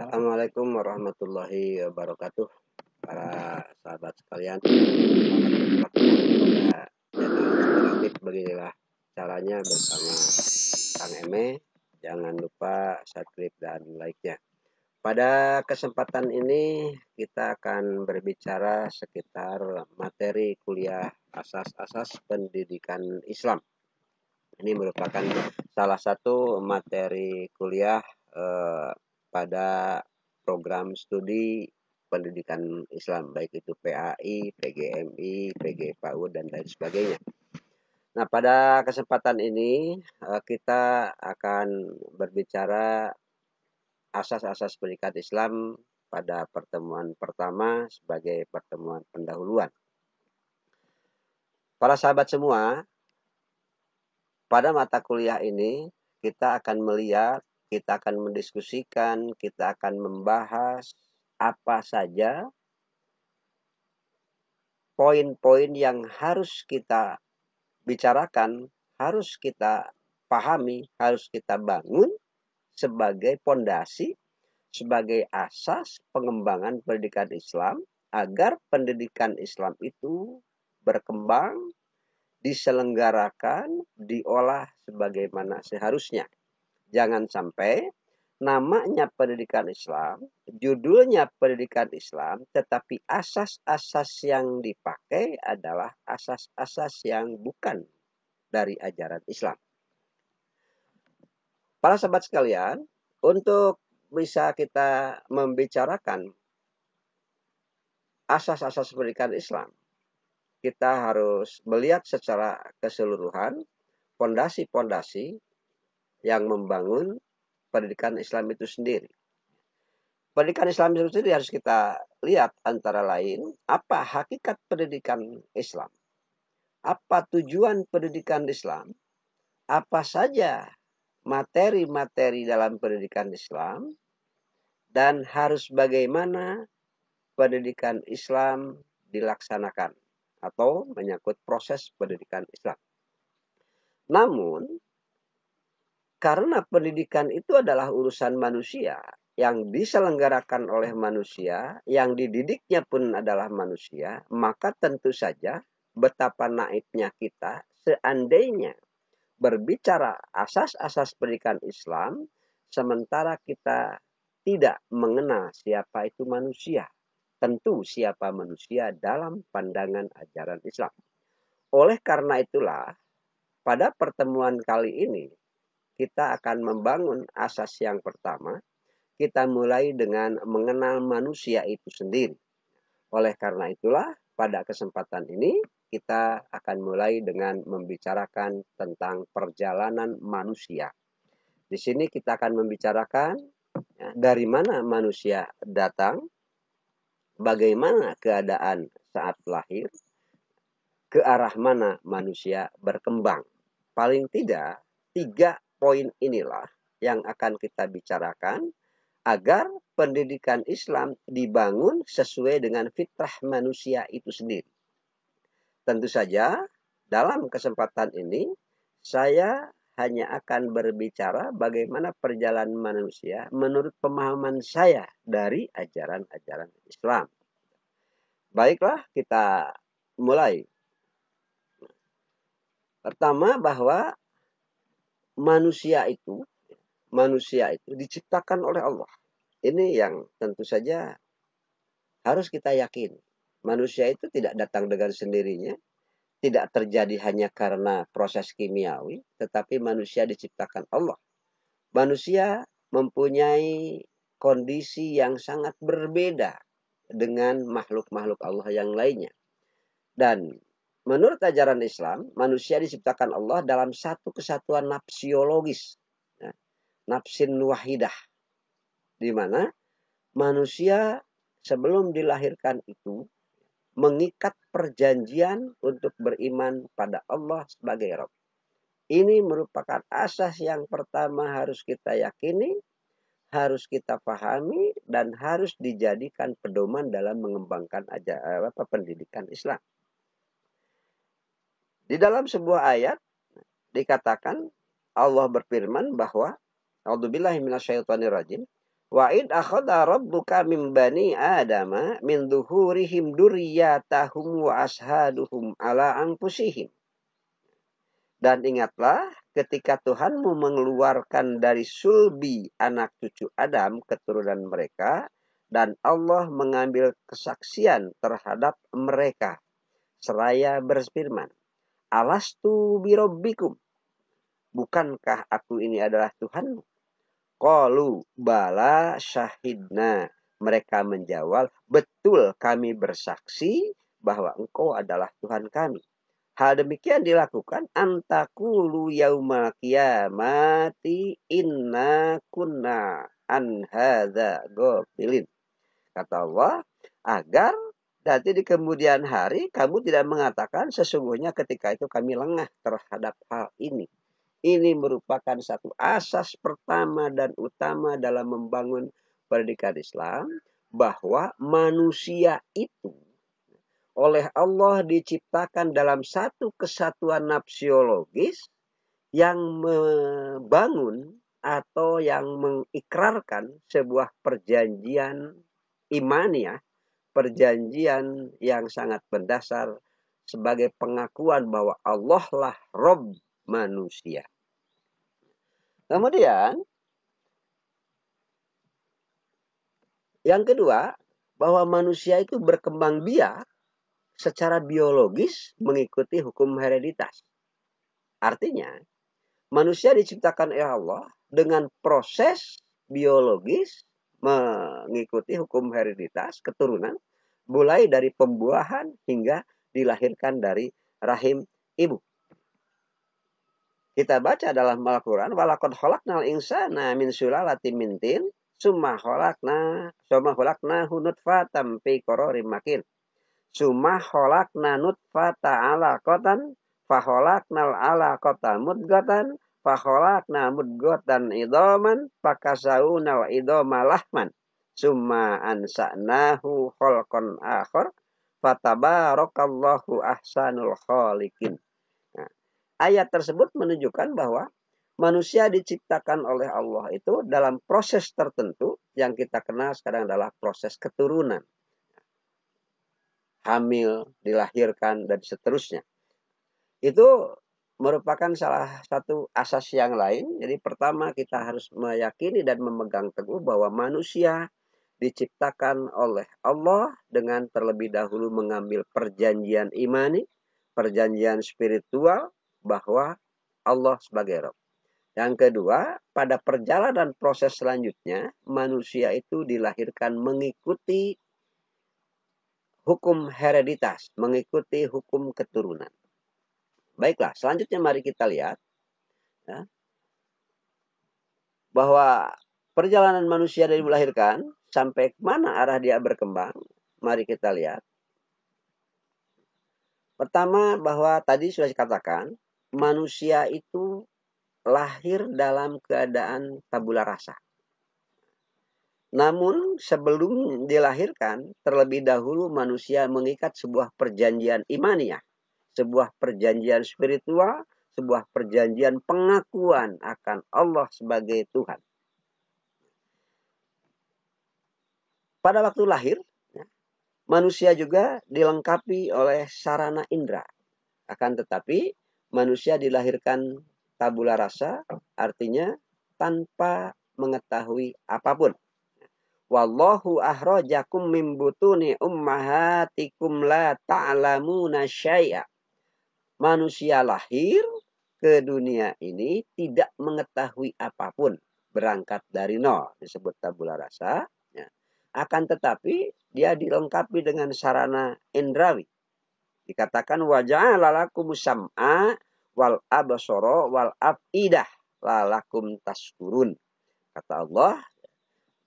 Assalamualaikum warahmatullahi wabarakatuh. Para sahabat sekalian, selamat bergabung pada channel inspiratif. Beginilah caranya bersama Kang Eme. Jangan lupa subscribe dan like-nya. Pada kesempatan ini kita akan berbicara sekitar materi kuliah asas-asas pendidikan Islam. Ini merupakan salah satu materi kuliah pada program studi pendidikan Islam, baik itu PAI, PGMI, PGPAUD, dan lain sebagainya. Nah, pada kesempatan ini kita akan berbicara asas-asas pendidikan Islam pada pertemuan pertama sebagai pertemuan pendahuluan. Para sahabat semua, pada mata kuliah ini kita akan melihat, kita akan mendiskusikan, kita akan membahas apa saja poin-poin yang harus kita bicarakan, harus kita pahami, harus kita bangun sebagai pondasi, sebagai asas pengembangan pendidikan Islam agar pendidikan Islam itu berkembang, diselenggarakan, diolah sebagaimana seharusnya. Jangan sampai namanya pendidikan Islam, judulnya pendidikan Islam, tetapi asas-asas yang dipakai adalah asas-asas yang bukan dari ajaran Islam. Para sahabat sekalian, untuk bisa kita membicarakan asas-asas pendidikan Islam, kita harus melihat secara keseluruhan pondasi-pondasi yang membangun pendidikan Islam itu sendiri. Pendidikan Islam itu sendiri harus kita lihat antara lain apa hakikat pendidikan Islam, apa tujuan pendidikan Islam, apa saja materi-materi dalam pendidikan Islam, dan harus bagaimana pendidikan Islam dilaksanakan atau menyangkut proses pendidikan Islam. Namun, karena pendidikan itu adalah urusan manusia, yang diselenggarakan oleh manusia, yang dididiknya pun adalah manusia, maka tentu saja betapa naifnya kita seandainya berbicara asas-asas pendidikan Islam, sementara kita tidak mengenal siapa itu manusia. Tentu siapa manusia dalam pandangan ajaran Islam. Oleh karena itulah, pada pertemuan kali ini, kita akan membangun asas yang pertama. Kita mulai dengan mengenal manusia itu sendiri. Oleh karena itulah, pada kesempatan ini, kita akan mulai dengan membicarakan tentang perjalanan manusia. Di sini kita akan membicarakan dari mana manusia datang, bagaimana keadaan saat lahir, ke arah mana manusia berkembang. Paling tidak, 3 poin inilah yang akan kita bicarakan agar pendidikan Islam dibangun sesuai dengan fitrah manusia itu sendiri. Tentu saja, dalam kesempatan ini, saya hanya akan berbicara bagaimana perjalanan manusia menurut pemahaman saya dari ajaran-ajaran Islam. Baiklah, kita mulai. Pertama, bahwa manusia itu diciptakan oleh Allah. Ini yang tentu saja harus kita yakini. Manusia itu tidak datang dengan sendirinya, tidak terjadi hanya karena proses kimiawi, tetapi manusia diciptakan Allah. Manusia mempunyai kondisi yang sangat berbeda dengan makhluk-makhluk Allah yang lainnya. Dan menurut ajaran Islam, manusia diciptakan Allah dalam satu kesatuan nafsiologis, nafsin wahidah, di mana manusia sebelum dilahirkan itu mengikat perjanjian untuk beriman pada Allah sebagai Rabb. Ini merupakan asas yang pertama harus kita yakini, harus kita pahami, dan harus dijadikan pedoman dalam mengembangkan pendidikan Islam. Di dalam sebuah ayat dikatakan Allah berfirman bahwa A'udzubillahi minasyaitonirrajim Wa id akhadha rabbuka min bani adama min duhurihim dzurriyyatahum wa ashaduhum ala anfusihim. Dan ingatlah ketika Tuhanmu mengeluarkan dari sulbi anak cucu Adam keturunan mereka, dan Allah mengambil kesaksian terhadap mereka seraya berfirman, Alastu birabbikum, bukankah aku ini adalah Tuhanmu? Qalu bala syahidna, mereka menjawab, betul kami bersaksi bahwa engkau adalah Tuhan kami. Hal demikian dilakukan antakulu yaumal qiyamati inna kunna an hadza ghafilin. Kata Allah, agar nanti di kemudian hari kamu tidak mengatakan sesungguhnya ketika itu kami lengah terhadap hal ini. Ini merupakan satu asas pertama dan utama dalam membangun pendidikan Islam, bahwa manusia itu oleh Allah diciptakan dalam satu kesatuan nafsiologis yang membangun atau yang mengikrarkan sebuah perjanjian imaniah, perjanjian yang sangat mendasar sebagai pengakuan bahwa Allah lah Rabb manusia. Kemudian yang kedua, bahwa manusia itu berkembang biak secara biologis mengikuti hukum hereditas. Artinya, manusia diciptakan oleh Allah dengan proses biologis mengikuti hukum hereditas keturunan, mulai dari pembuahan hingga dilahirkan dari rahim ibu. Kita baca dalam Al-Quran, walaqad khalaqnal insana min sulalatin min tin, summa khalaqnahu nutfatan fi qararin makin. Summa khalaqna nutfata alaqatan fa khalaqnal alaqata mudghatan fa khalaqna mudghatan idhaman fa kasauna idhama lahman summa ansa'nahu khalqan akhar fa tabarakallahu ahsanul khaliqin. Nah, ayat tersebut menunjukkan bahwa manusia diciptakan oleh Allah itu dalam proses tertentu yang kita kenal sekarang adalah proses keturunan. Hamil, dilahirkan, dan seterusnya. Itu merupakan salah satu asas yang lain. Jadi pertama kita harus meyakini dan memegang teguh bahwa manusia diciptakan oleh Allah dengan terlebih dahulu mengambil perjanjian imani, perjanjian spiritual bahwa Allah sebagai Rabb. Yang kedua, pada perjalanan proses selanjutnya, manusia itu dilahirkan mengikuti hukum hereditas, mengikuti hukum keturunan. Baiklah, selanjutnya mari kita lihat ya, bahwa perjalanan manusia dari melahirkan sampai mana arah dia berkembang. Mari kita lihat. Pertama, bahwa tadi sudah dikatakan, manusia itu lahir dalam keadaan tabula rasa. Namun sebelum dilahirkan, terlebih dahulu manusia mengikat sebuah perjanjian imaniah, sebuah perjanjian spiritual, sebuah perjanjian pengakuan akan Allah sebagai Tuhan. Pada waktu lahir, manusia juga dilengkapi oleh sarana indera. Akan tetapi manusia dilahirkan tabula rasa, artinya tanpa mengetahui apapun. Wallahu ahrajakum min butuni ummahatikum la ta'lamuna syai'a. Manusia lahir ke dunia ini tidak mengetahui apapun, berangkat dari nol, disebut tabula rasa. Ya. Akan tetapi dia dilengkapi dengan sarana indrawi. Dikatakan waja'ala lakum sam'a wal absara wal afidah lalakum tashkurun. Kata Allah,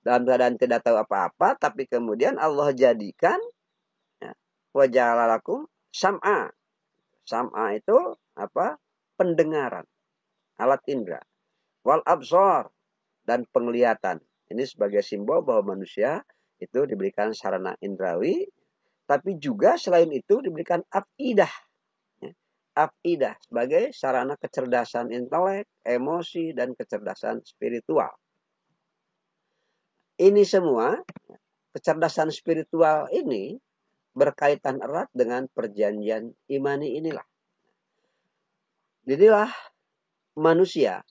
dalam keadaan tidak tahu apa-apa, tapi kemudian Allah jadikan ya, waja'ala lakum sam'a. Sam'a itu apa? Pendengaran, alat indera. Wal absar, dan penglihatan. Ini sebagai simbol bahwa manusia itu diberikan sarana indrawi, tapi juga selain itu diberikan afidah. Ya. Afidah sebagai sarana kecerdasan intelek, emosi, dan kecerdasan spiritual. Ini semua, kecerdasan spiritual ini berkaitan erat dengan perjanjian imani inilah. Jadilah manusia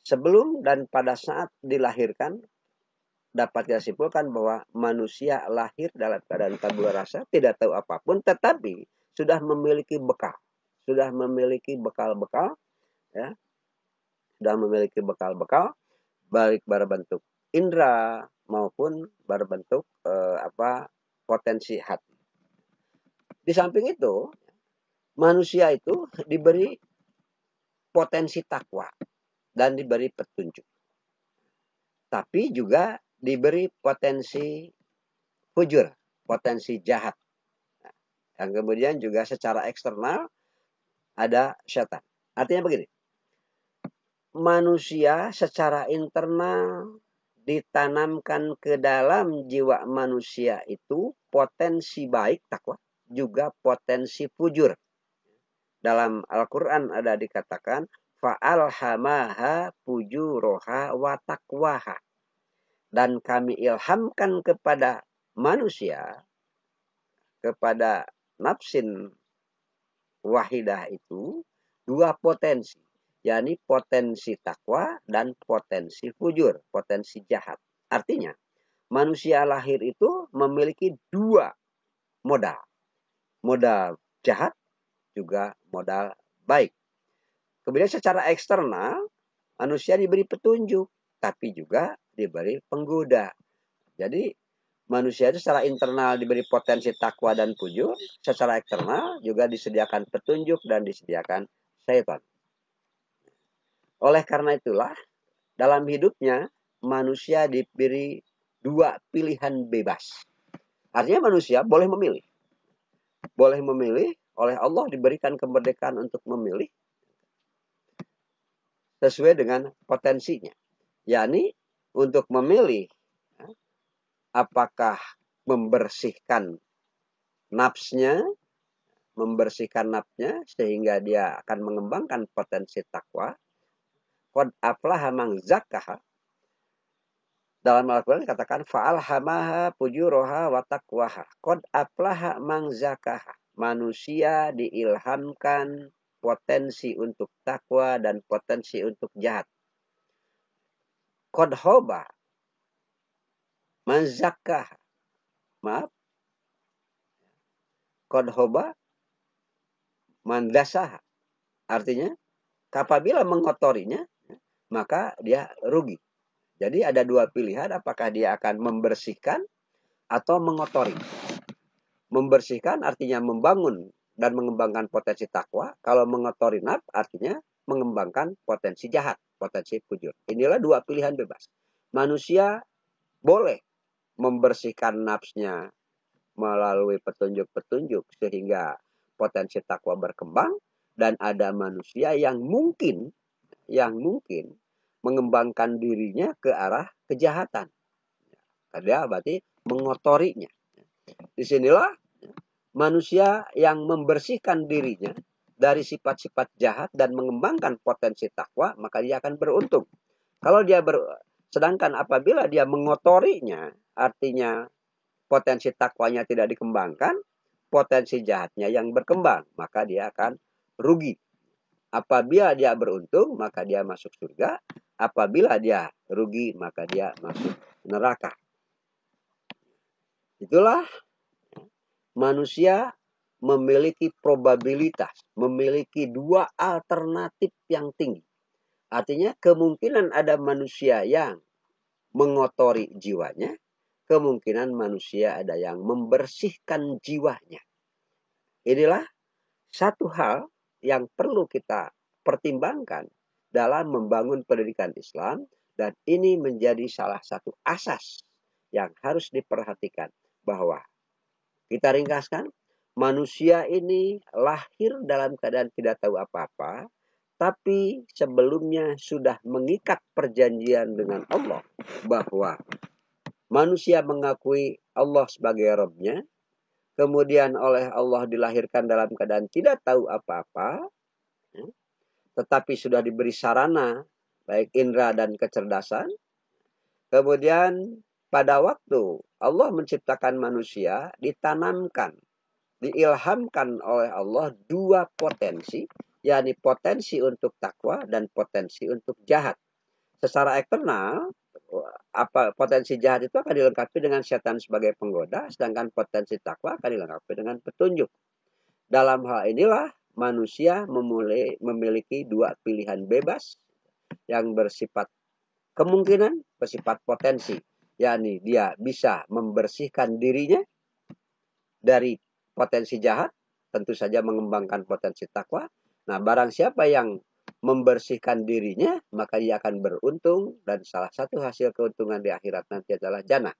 sebelum dan pada saat dilahirkan dapat kita simpulkan bahwa manusia lahir dalam keadaan tabula rasa, tidak tahu apapun, tetapi sudah memiliki bekal. Sudah memiliki bekal-bekal, ya. Sudah memiliki bekal-bekal baik berbentuk indera maupun berbentuk potensi hati. Di samping itu, manusia itu diberi potensi takwa dan diberi petunjuk. Tapi juga diberi potensi fujur, potensi jahat. Yang kemudian juga secara eksternal ada setan. Artinya begini, manusia secara internal ditanamkan ke dalam jiwa manusia itu potensi baik takwa, juga potensi fujur. Dalam Al-Quran ada dikatakan fa'alhamaha fujuroha wa taqwaha. Dan kami ilhamkan kepada manusia, kepada nafsin wahidah itu, dua potensi, yakni potensi takwa dan potensi fujur, potensi jahat. Artinya, manusia lahir itu memiliki dua modal. Modal jahat, juga modal baik. Kemudian secara eksternal, manusia diberi petunjuk, tapi juga diberi penggoda. Jadi, manusia itu secara internal diberi potensi takwa dan fujur, secara eksternal juga disediakan petunjuk dan disediakan syaitan. Oleh karena itulah, dalam hidupnya manusia diberi dua pilihan bebas. Artinya manusia boleh memilih. Boleh memilih, oleh Allah diberikan kemerdekaan untuk memilih sesuai dengan potensinya. Yakni untuk memilih apakah membersihkan nafsnya sehingga dia akan mengembangkan potensi takwa. Qad aflaha man zakkaha. Dalam Al-Quran dikatakan fa'alhamaha fujuroha wa taqwaha. Qad aflaha man zakkaha. Manusia diilhamkan potensi untuk takwa dan potensi untuk jahat. Qad hoba man zakkaha. Maaf. Qad hoba man dasaha. Artinya, apabila mengotorinya, maka dia rugi. Jadi ada dua pilihan, apakah dia akan membersihkan atau mengotori. Membersihkan artinya membangun dan mengembangkan potensi takwa. Kalau mengotori nafs artinya mengembangkan potensi jahat, potensi fujur. Inilah dua pilihan bebas. Manusia boleh membersihkan nafsnya melalui petunjuk-petunjuk sehingga potensi takwa berkembang, dan ada manusia yang mungkin mengembangkan dirinya ke arah kejahatan. Dia berarti mengotorinya. Disinilah manusia yang membersihkan dirinya dari sifat-sifat jahat dan mengembangkan potensi takwa, maka dia akan beruntung. Kalau dia sedangkan apabila dia mengotorinya, artinya potensi takwanya tidak dikembangkan, potensi jahatnya yang berkembang, maka dia akan rugi. Apabila dia beruntung, maka dia masuk surga. Apabila dia rugi, maka dia masuk neraka. Itulah manusia memiliki probabilitas, memiliki dua alternatif yang tinggi. Artinya kemungkinan ada manusia yang mengotori jiwanya, kemungkinan manusia ada yang membersihkan jiwanya. Inilah satu hal yang perlu kita pertimbangkan dalam membangun pendidikan Islam, dan ini menjadi salah satu asas yang harus diperhatikan, bahwa kita ringkaskan, manusia ini lahir dalam keadaan tidak tahu apa-apa, tapi sebelumnya sudah mengikat perjanjian dengan Allah bahwa manusia mengakui Allah sebagai Rabb-nya, kemudian oleh Allah dilahirkan dalam keadaan tidak tahu apa-apa, tetapi sudah diberi sarana, baik indera dan kecerdasan. Kemudian pada waktu Allah menciptakan manusia, diilhamkan oleh Allah dua potensi, yakni potensi untuk takwa dan potensi untuk jahat. Secara eksternal, potensi jahat itu akan dilengkapi dengan setan sebagai penggoda, sedangkan potensi takwa akan dilengkapi dengan petunjuk. Dalam hal inilah manusia memiliki dua pilihan bebas yang bersifat kemungkinan, bersifat potensi, yakni dia bisa membersihkan dirinya dari potensi jahat, tentu saja mengembangkan potensi takwa. Nah, barang siapa yang membersihkan dirinya, maka dia akan beruntung, dan salah satu hasil keuntungan di akhirat nanti adalah jannah.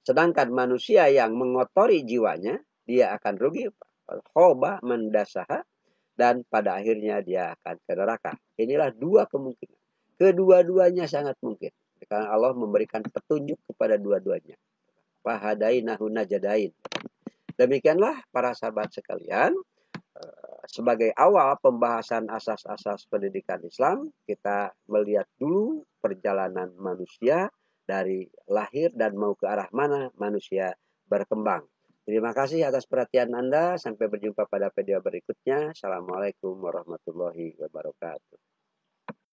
Sedangkan manusia yang mengotori jiwanya, dia akan rugi, khoba mendasaha, dan pada akhirnya dia akan ke neraka. Inilah dua kemungkinan. Kedua-duanya sangat mungkin. Karena Allah memberikan petunjuk kepada dua-duanya. Fahadainahu najadain. Demikianlah para sahabat sekalian, sebagai awal pembahasan asas-asas pendidikan Islam, kita melihat dulu perjalanan manusia dari lahir dan mau ke arah mana manusia berkembang. Terima kasih atas perhatian Anda. Sampai berjumpa pada video berikutnya. Assalamualaikum warahmatullahi wabarakatuh.